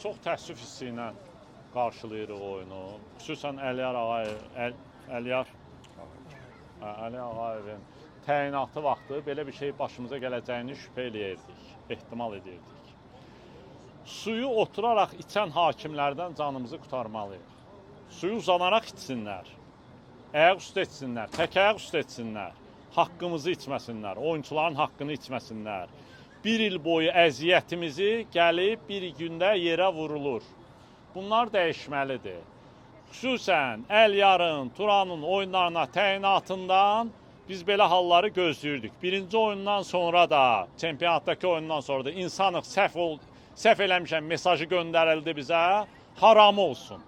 Çox təəssüf hissi ilə qarşılayırıq oyunu. Xüsusən Əliyar Ağayevin təyinatı vaxtı belə bir şey başımıza gələcəyini şübhə eləyirdik, ehtimal edirdik. Suyu oturaraq içən hakimlərdən canımızı qurtarmalıyıq. Suyu uzanaraq içsinlər, ayaq üstə içsinlər, tək ayaq üstə içsinlər, haqqımızı içməsinlər, oyunçuların haqqını içməsinlər. Bir il boyu əziyyətimizi gəlib bir gündə yerə vurulur. Bunlar dəyişməlidir. Xüsusən Əliyarın, Turanın oyunlarına təyinatından biz belə halları gözləyirdik. Birinci oyundan sonra da, çempionatdakı oyundan sonra da insanıq, səhv eləmişəm mesajı göndərildi bizə, haram olsun.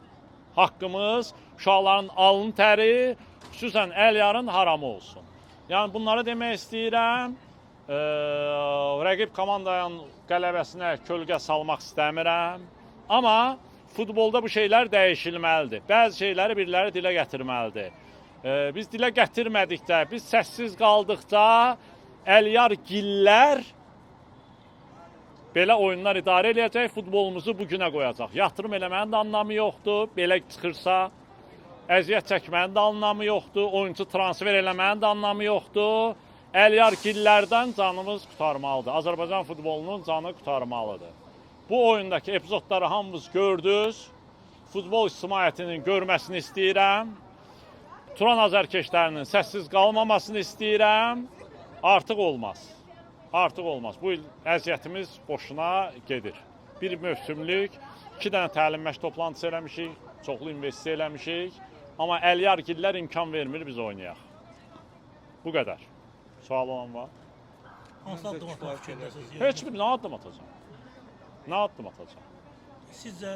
Haqqımız, uşaqların alın təri, xüsusən Əliyarın haramı olsun. Yəni bunları demək istəyirəm, rəqib komandanın qələbəsinə kölgə salmaq istəmirəm. Amma futbolda bu şeylər dəyişilməlidir. Bəzi şeyləri biriləri dilə gətirməlidir. Biz dilə gətirmədikdə, biz səssiz qaldıqda Əliyar gillər belə oyunlar idarə edəcək, futbolumuzu bugünə qoyacaq. Yatırım eləmənin də anlamı yoxdur, belə çıxırsa. Əziyyət çəkmənin də anlamı yoxdur, oyuncu transfer eləmənin də anlamı yoxdur. Əliyar gillərdən canımız qurtarmalıdır. Azərbaycan futbolunun canı qurtarmalıdır. Bu oyundakı epizodları hamımız gördünüz. Futbol ictimaiyyətinin görməsini istəyirəm. Turan azərkeşlərinin səssiz qalmamasını istəyirəm. Artıq olmaz. Artıq olmaz. Bu il əziyyətimiz boşuna gedir. Bir mövsümlük 2 dənə təlim məşq toplantısı eləmişik, çoxlu investisiya eləmişik. Amma Əliyar gillər imkan vermir biz oynayaq. Bu qədər. Sual olan var? Hansı addım atmaq fikrindəsiniz? Heç bir nə addım atacaq? Nə addım atacaq? Sizcə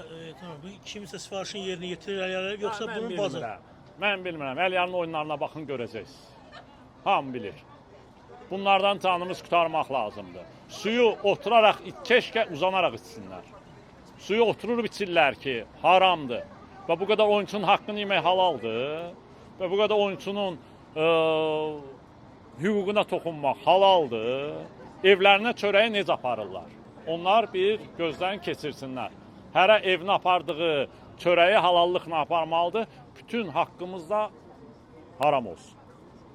kiminsə sifarişin yerinə yetirir Əliyar, yoxsa bunun bazı? Mən bilmirəm. Əliyarın oyunlarına baxın, görəcəksiniz. Hamı bilir. Bunlardan canımız qurtarmaq lazımdır. Suyu oturaraq, keşkə uzanaraq içsinlər. Suyu oturur içirlər ki, haramdır. Və bu qədər oyunçunun haqqını yemək halaldır. Və bu qədər oyunçunun hüququna toxunmaq halaldır. Evlərinə çörəyi necə aparırlar? Onlar bir gözdən keçirsinlər. Hərə evinə apardığı çörəyi halallıqla aparmalıdır. Bütün haqqımız da haram olsun.